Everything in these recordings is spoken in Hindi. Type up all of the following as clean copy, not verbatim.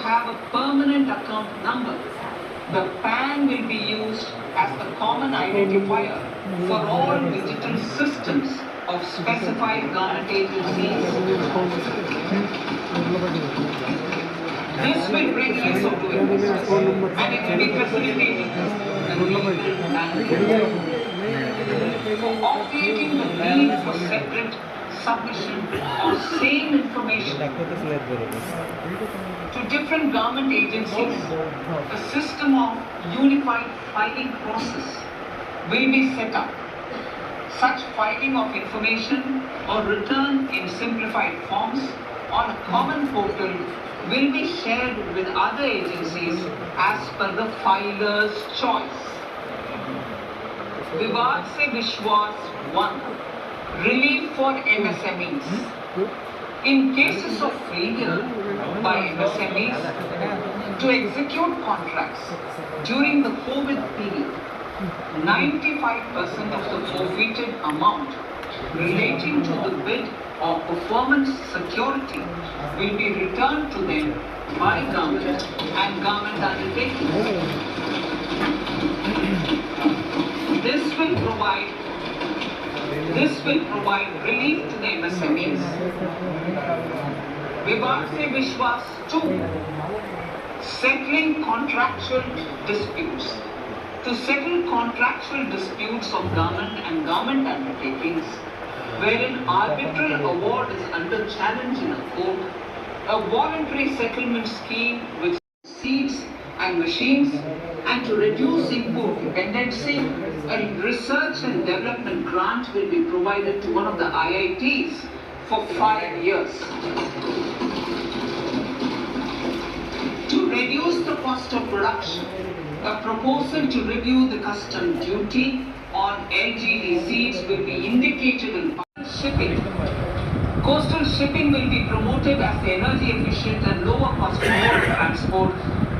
have a permanent account number. The PAN will be used as the common identifier for all digital systems of specified government agencies. This will bring ease of doing business and it will be facilitating obviating the need for separate submission of same information to different government agencies. A system of unified filing process will be set up. Such filing of information or return in simplified forms on a common portal will be shared with other agencies as per the filer's choice. Vivad se Vishwas 1. Relief for MSMEs. In cases of failure by MSMEs to execute contracts during the COVID period, 95% of the forfeited amount relating to the bid or performance security will be returned to them by government and government undertakings. This will provide relief to the MSMEs. Vivad se Vishwas 2. Settling contractual disputes. To settle contractual disputes of government and government undertakings, wherein arbitral award is under challenge in a court, a voluntary settlement scheme with seats and machines, and to reduce import dependency, a research and development grant will be provided to one of the IITs for 5 years. To reduce the cost of production, a proposal to review the custom duty on LGD seeds will be indicated in shipping. Coastal shipping will be promoted as the energy efficient and lower cost mode of transport,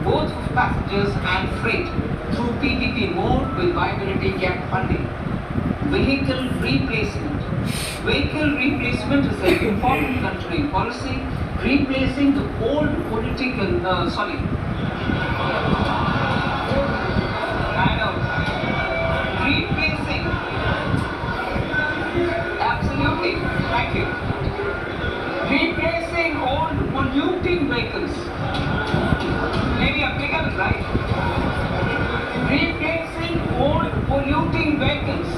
both for passengers and freight, through PPP mode with viability gap funding. Vehicle replacement. Vehicle replacement is an important country policy, replacing the old political, replacing, absolutely, thank you. Replacing old polluting vehicles. Maybe applicable, right? Replacing old polluting vehicles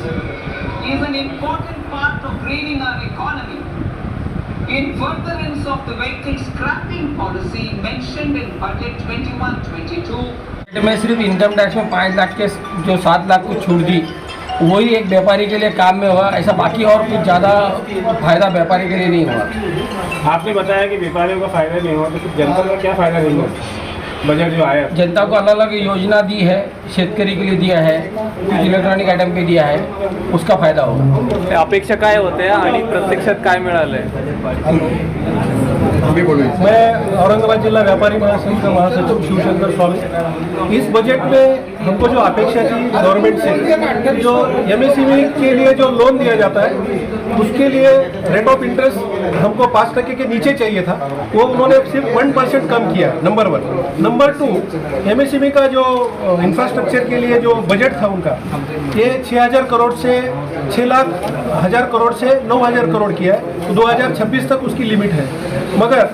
is an important part of greening our economy. In furtherance of the vehicle scrapping policy mentioned in budget 21-22, मैं सिर्फ इनकम टैक्स में 5 लाख के जो 7 लाख को छूट दी, वही एक व्यापारी के लिए काम में हुआ। ऐसा बाकी और कुछ ज़्यादा फायदा व्यापारी के लिए नहीं हुआ। आपने बताया कि व्यापारियों का फायदा नहीं हुआ, तो फिर जनता का क्या फायदा नहीं हुआ? बजट जो आया, जनता को अलग अलग योजना दी है, शेतकरी के लिए दिया है, इलेक्ट्रॉनिक आयटम पे दिया है, उसका फायदा होगा। अपेक्षा काय होत्या आणि प्रत्यक्षात काय मिळालंय? मैं औरंगाबाद जिला व्यापारी महासंघ का महासचिव शिवशंकर स्वामी। इस बजट में हमको जो अपेक्षा थी गवर्नमेंट से, जो MSME के लिए जो लोन दिया जाता है उसके लिए रेट ऑफ इंटरेस्ट हमको 5% के नीचे चाहिए था, वो उन्होंने सिर्फ 1% कम किया, नंबर 1। नंबर 2, MSME का जो इंफ्रास्ट्रक्चर के लिए जो बजट था उनका, ये 6,000 करोड़ से 6,00,000 करोड़ से 9,000 करोड़ किया है, तो 2026 तक उसकी लिमिट है। मगर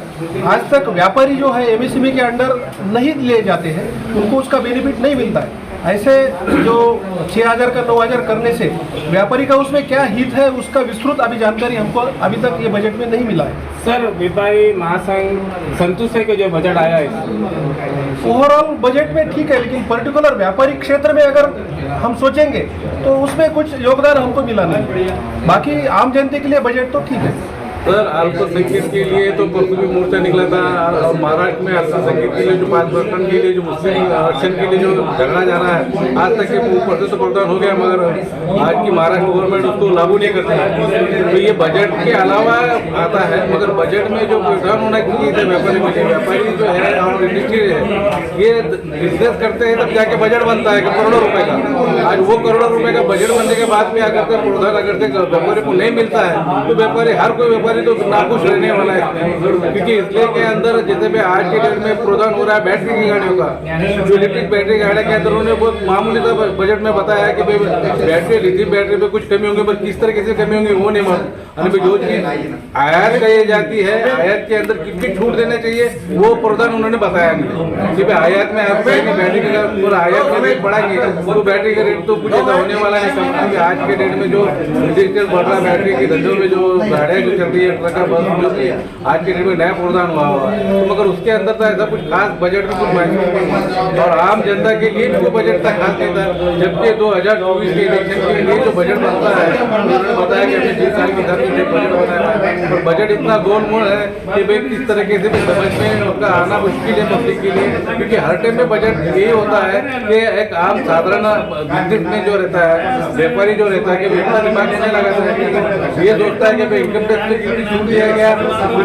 आज तक व्यापारी जो है MSME के अंडर नहीं ले जाते हैं, उनको उसका बेनिफिट नहीं मिलता है। ऐसे जो 6,000 का 9,000 करने से व्यापारी का उसमें क्या हित है, उसका विस्तृत अभी जानकारी हमको अभी तक ये बजट में नहीं मिला है। सर व्यापारी महासंघ संतुष्ट है कि जो बजट आया है? ओवरऑल बजट में ठीक है, लेकिन पर्टिकुलर व्यापारिक क्षेत्र में अगर हम सोचेंगे तो उसमें कुछ योगदान हमको मिला नहीं। बाकी आम जनता के लिए बजट तो ठीक है। सर अल्पसंख्यक के लिए तो परसों भी मोर्चा निकला था, और महाराष्ट्र में अल्पसंख्यक के लिए जो 5% के लिए जो मुस्लिम आरक्षण के लिए जो झगड़ा जा रहा है, आज तक के 2% तो प्रावधान हो गया, मगर आज की महाराष्ट्र गवर्नमेंट उसको लागू नहीं करती है। तो ये बजट के अलावा आता है, मगर बजट में जो प्रावधान होना चाहिए थे व्यापारी के लिए, व्यापारी जो है और इंडस्ट्री है ये बिजनेस करते हैं तब जाके बजट बनता है करोड़ों रुपए का। आज वो करोड़ों रुपए का बजट बनने के बाद में अगर प्रावधान अगर व्यापारी को नहीं मिलता है, तो व्यापारी हर कोई व्यापारी व्यापारी तो नाखुश रहने वाला है, क्योंकि इसलिए के अंदर जैसे भी आज के डेट में प्रोत्साहन हो रहा है बैटरी की गाड़ियों का, जो इलेक्ट्रिक बैटरी गाड़ी के अंदर उन्होंने बहुत मामूली सा बजट में बताया कि भाई बैटरी लिथियम बैटरी पे कुछ कमी होंगी, पर किस तरीके से कमी होंगी वो नहीं मालूम। जो चीज आयात कही जाती है, आयात के अंदर कितनी छूट देना चाहिए वो प्रोत्साहन उन्होंने बताया नहीं कि भाई आयात में आप बैटरी का और आयात का रेट बढ़ाएंगे तो बैटरी का रेट तो कुछ ऐसा होने वाला है। क्योंकि आज के डेट में जो डिजिटल बढ़ रहा बैटरी के धंधों में जो गाड़ियाँ जो चल रही है, ट्रक बस जो भी आज के डेट में नया प्रोत्साहन हुआ है, तो मगर उसके अंदर तो ऐसा कुछ खास बजट में कुछ महसूस नहीं और आम जनता के लिए भी वो बजट तक खास नहीं था। जबकि 2024 के इलेक्शन के लिए जो बजट बनता है उन्होंने बताया कि हमें 20 साल की धरती में बजट बनाना है, और बजट इतना गोलमोल है कि भाई किस तरीके से भी समझ में उसका आना मुश्किल है पब्लिक के लिए। क्योंकि हर टाइम में बजट यही होता है कि एक आम साधारण बिजनेस में जो रहता है, व्यापारी जो रहता है कि इतना दिमाग नहीं लगाता है, ये सोचता है कि भाई इनकम टैक्स में कितनी छूट दिया गया,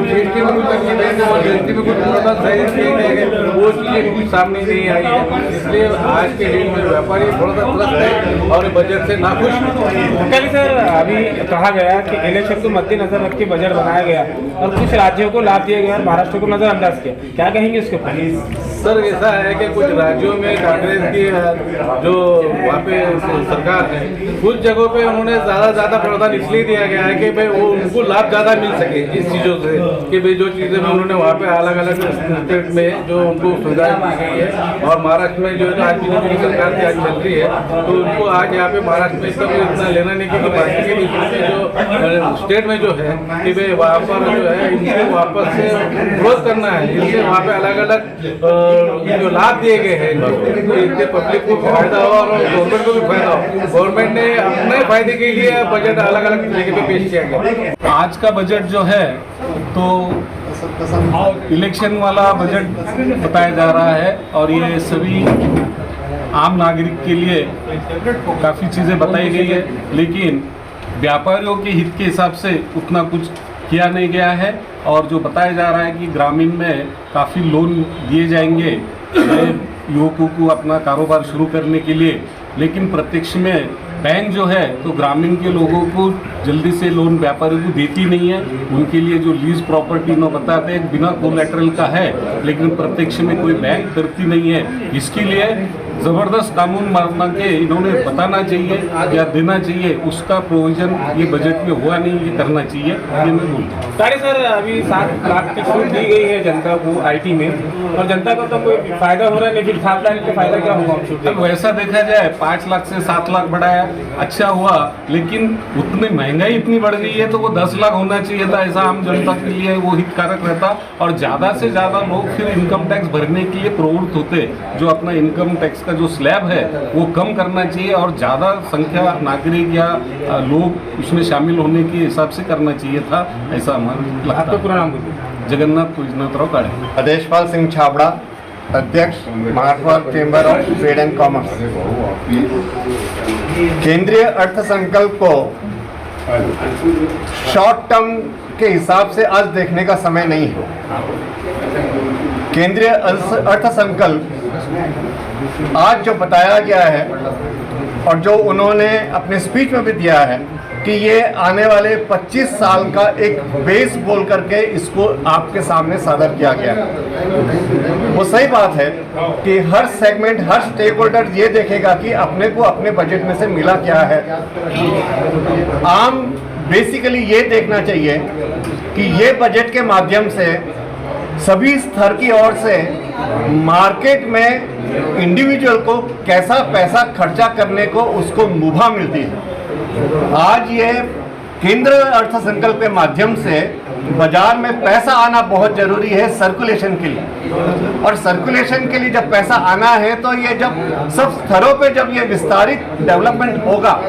जीएसटी में कुछ तकलीफ और जीएसटी में कुछ थोड़ा सही किया गया, वो चीजें कुछ सामने नहीं आई है। इसलिए आज के दिन में व्यापारी थोड़ा सा त्रस्त है और बजट से नाखुश है। कल सर अभी कहा गया कि इलेक्शन को मद्देनजर रख के बजट बनाया गया और कुछ राज्यों को लाभ दिया गया और महाराष्ट्र को नजरअंदाज किया, क्या कहेंगे इसके ऊपर? सर ऐसा है कि कुछ राज्यों में कांग्रेस की जो वहाँ पे सरकार है, कुछ जगहों पे उन्होंने ज़्यादा प्रावधान इसलिए दिया गया है कि भाई वो उनको लाभ ज़्यादा मिल सके इस चीज़ों से, कि भाई जो चीज़ें में उन्होंने वहाँ पे अलग अलग स्टेट में जो उनको सुविधाएं दी गई है, और महाराष्ट्र में जो है आज की सरकार की आज चल रही है, तो उनको आज यहाँ पे महाराष्ट्र में इतना लेना नहीं, क्योंकि बाकी के जो स्टेट में जो है कि भाई वहाँ पर जो है इनको वापस से ग्रोथ करना है, इसलिए वहाँ पे अलग अलग जो लाभ दिए गए हैं तो इससे पब्लिक को फायदा हो और गवर्नमेंट को भी फायदा हो। गवर्नमेंट ने अपने फायदे के लिए बजट अलग अलग तरीके पे पेश किया गया। आज का बजट जो है तो इलेक्शन वाला बजट बताया जा रहा है और ये सभी आम नागरिक के लिए काफ़ी चीज़ें बताई गई है, लेकिन व्यापारियों के हित के हिसाब से उतना कुछ किया नहीं गया है। और जो बताया जा रहा है कि ग्रामीण में काफ़ी लोन दिए जाएंगे युवकों को अपना कारोबार शुरू करने के लिए, लेकिन प्रत्यक्ष में बैंक जो है तो ग्रामीण के लोगों को जल्दी से लोन व्यापारी को देती नहीं है। उनके लिए जो लीज प्रॉपर्टी न बताते हैं बिना कोलैटरल का है, लेकिन प्रत्यक्ष में कोई बैंक करती नहीं है। इसके लिए ज़बरदस्त कानून बना के इन्होंने बताना चाहिए या देना चाहिए, उसका प्रोविजन ये बजट में हुआ नहीं, ये करना चाहिए, ये मैं बोलता हूँ। सारे सर अभी 7 लाख की छूट दी गई है जनता को आईटी में, और जनता को तो कोई फायदा हो रहा है, लेकिन 7 लाख का फायदा क्या होगा छूट? अब वैसा देखा जाए 5 लाख से 7 लाख बढ़ाया, अच्छा हुआ, लेकिन उतनी महंगाई इतनी बढ़ गई है तो वो 10 लाख होना चाहिए था, ऐसा आम जनता के लिए वो हितकारक रहता और ज़्यादा से ज़्यादा लोग फिर इनकम टैक्स भरने के लिए प्रवृत्त होते। जो अपना इनकम टैक्स जो स्लैब है वो कम करना चाहिए और ज़्यादा संख्या नागरिक या लोग उसमें शामिल होने के हिसाब से करना चाहिए था, ऐसा हमारा लगता है। आपका पूरा नाम बोलिए। जगन्नाथ कुजनाथराव काड़े। अदेशपाल सिंह छाबड़ा, अध्यक्ष Maharashtra chamber of trade and commerce. केंद्रीय अर्थ संकल्प को शॉर्ट टर्म के हिसाब से आज देखने का समय नहीं है। केंद्रीय अर्थ संकल्प आज जो बताया गया है और जो उन्होंने अपने स्पीच में भी दिया है कि ये आने वाले 25 साल का एक बेस बोल करके इसको आपके सामने सादर किया गया है। वो सही बात है कि हर सेगमेंट, हर स्टेक होल्डर ये देखेगा कि अपने को अपने बजट में से मिला क्या है। आम बेसिकली ये देखना चाहिए कि ये बजट के माध्यम से सभी स्तर की ओर से मार्केट में इंडिविजुअल को कैसा पैसा खर्चा करने को उसको मुभा मिलती है। आज ये केंद्र अर्थ संकल्प के माध्यम से बाजार में पैसा आना बहुत जरूरी है सर्कुलेशन के लिए, और सर्कुलेशन के लिए जब पैसा आना है तो ये जब सब स्तरों पे जब ये विस्तारित डेवलपमेंट होगा,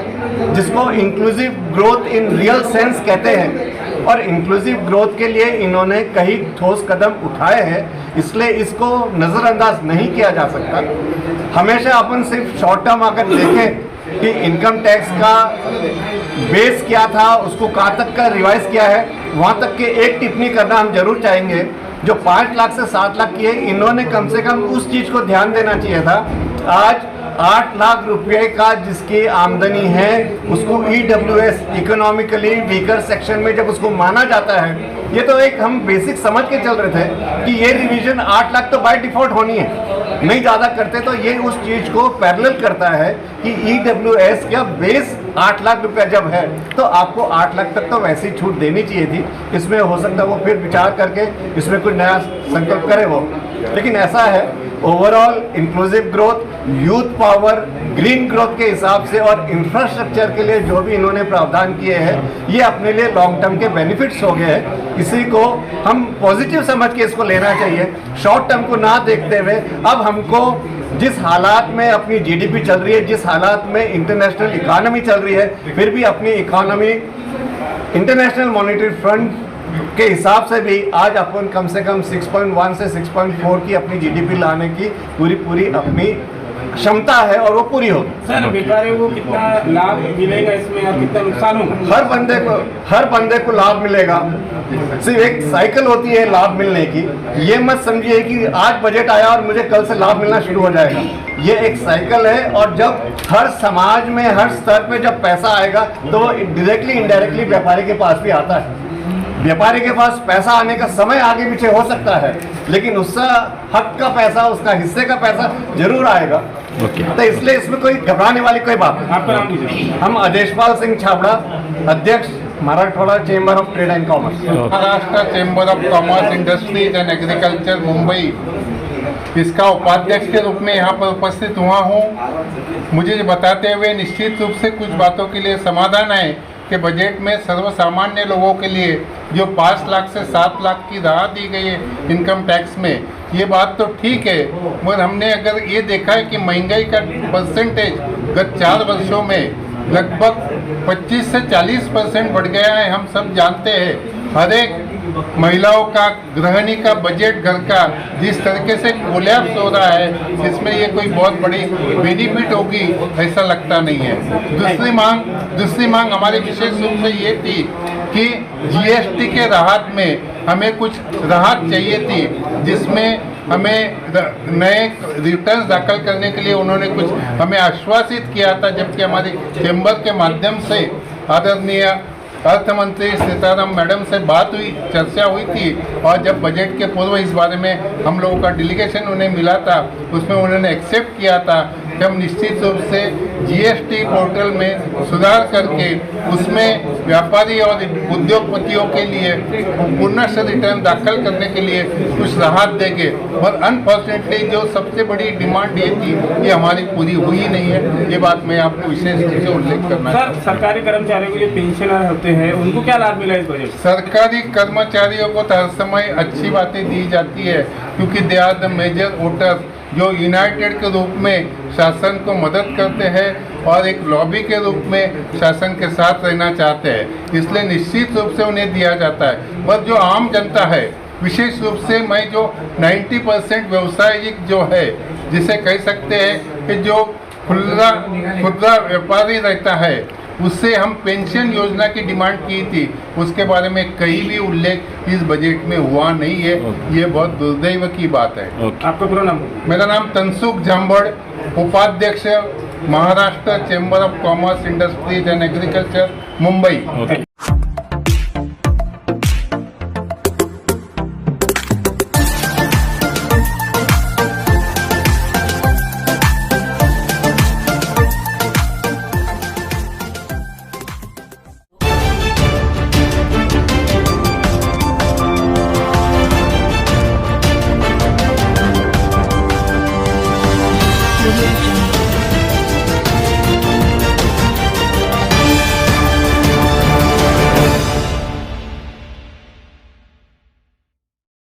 जिसको inclusive growth in real sense कहते हैं, और इंक्लूसिव ग्रोथ के लिए इन्होंने कई ठोस कदम उठाए हैं, इसलिए इसको नज़रअंदाज नहीं किया जा सकता। हमेशा अपन सिर्फ शॉर्ट टर्म अगर देखें कि इनकम टैक्स का बेस क्या था, उसको कहाँ तक का रिवाइज किया है, वहाँ तक के एक टिप्पणी करना हम जरूर चाहेंगे। जो 5 लाख से 7 लाख की है, इन्होंने कम से कम उस चीज़ को ध्यान देना चाहिए था। आज 8 लाख रुपए का जिसकी आमदनी है उसको EWS इकोनॉमिकली वीकर सेक्शन में जब उसको माना जाता है, ये तो एक हम बेसिक समझ के चल रहे थे कि ये रिवीजन 8 लाख तो बाय डिफॉल्ट होनी है, नहीं ज़्यादा करते तो ये उस चीज़ को पैरेलल करता है कि EWS का बेस 8 लाख रुपया जब है तो आपको 8 लाख तक तो वैसी छूट देनी चाहिए थी। इसमें हो सकता है वो फिर विचार करके इसमें कुछ नया संकल्प करे वो, लेकिन ऐसा है overall inclusive growth, youth power, green growth के हिसाब से और इंफ्रास्ट्रक्चर के लिए जो भी इन्होंने प्रावधान किए हैं ये अपने लिए लॉन्ग टर्म के बेनिफिट्स हो गए हैं। इसी को हम पॉजिटिव समझ के इसको लेना चाहिए, शॉर्ट टर्म को ना देखते हुए। अब हमको जिस हालात में अपनी GDP चल रही है, जिस हालात में इंटरनेशनल इकोनॉमी चल रही है, फिर भी अपनी इकोनॉमी इंटरनेशनल मॉनेटरी फंड के हिसाब से भी आज अपन कम से कम 6.1 से 6.4 की अपनी GDP लाने की पूरी अपनी क्षमता है और वो पूरी होगी। सर व्यापारियों को कितना लाभ मिलेगा इसमें और कितना नुकसान होगा? हर बंदे को लाभ मिलेगा। सिर्फ एक साइकिल होती है लाभ मिलने की, ये मत समझिए कि आज बजट आया और मुझे कल से लाभ मिलना शुरू हो जाएगा। ये एक साइकिल है और जब हर समाज में हर स्तर पे जब पैसा आएगा तो वो डायरेक्टली इनडायरेक्टली व्यापारी के पास भी आता है। व्यापारी के पास पैसा आने का समय आगे पीछे हो सकता है, लेकिन उसका हक का पैसा, उसका हिस्से का पैसा जरूर आएगा। तो इसलिए इसमें कोई घबराने वाली कोई बात नहीं। आपका नाम लीजिए। हम अदेशपाल सिंह छाबड़ा, अध्यक्ष Marathwada chamber of trade and commerce. Maharashtra chamber of commerce, industries and agriculture Mumbai, इसका उपाध्यक्ष के रूप में यहाँ पर उपस्थित हुआ हूँ। मुझे ये बताते हुए निश्चित रूप से कुछ बातों के लिए समाधान है कि बजट में सर्वसामान्य लोगों के लिए जो 5 लाख से 7 लाख की राहत दी गई है इनकम टैक्स में, ये बात तो ठीक है, मगर हमने अगर ये देखा है कि महंगाई का परसेंटेज गत 4 वर्षों में लगभग 25 से 40% बढ़ गया है। हम सब जानते हैं हर एक महिलाओं का, गृहिणी का बजट घर का जिस तरीके से कोलैप्स हो रहा है, इसमें ये कोई बहुत बड़ी बेनिफिट होगी ऐसा लगता नहीं है। दूसरी मांग हमारी विशेष रूप से ये थी कि GST के राहत में हमें कुछ राहत चाहिए थी, जिसमें हमें नए रिटर्न्स दाखिल करने के लिए उन्होंने कुछ हमें आश्वासित किया था, जबकि हमारी चेंबर के माध्यम से आदरणीय अर्थ मंत्री सीताराम मैडम से बात हुई, चर्चा हुई थी, और जब बजट के पूर्व इस बारे में हम लोगों का डेलीगेशन उन्हें मिला था, उसमें उन्होंने एक्सेप्ट किया था कि हम निश्चित रूप से GST पोर्टल में सुधार करके उसमें व्यापारी और उद्योगपतियों के लिए पुनः रिटर्न दाखिल करने के लिए कुछ राहत देंगे। और अनफॉर्चुनेटली जो सबसे बड़ी डिमांड ये थी, ये हमारी पूरी हुई नहीं है। ये बात मैं आपको विशेष रूप से उल्लेख करना चाहता हूँ। सरकारी कर्मचारियों के जो पेंशनर होते हैं उनको क्या लाभ मिला इस बजट? सरकारी कर्मचारियों को तो हर समय अच्छी बातें दी जाती है, क्योंकि they are the major voter जो यूनाइटेड के रूप में शासन को मदद करते हैं और एक लॉबी के रूप में शासन के साथ रहना चाहते हैं, इसलिए निश्चित रूप से उन्हें दिया जाता है। पर जो आम जनता है, विशेष रूप से मैं जो 90% व्यवसायिक जो है, जिसे कह सकते हैं कि जो खुदरा व्यापारी रहता है, उससे हम पेंशन योजना की डिमांड की थी, उसके बारे में कहीं भी उल्लेख इस बजट में हुआ नहीं है। ये बहुत दुर्दैव की बात है। आपका पूरा नाम? मेरा नाम तनसुख जांबड़, उपाध्यक्ष Maharashtra chamber of commerce, industries and agriculture Mumbai. Audio Jungle.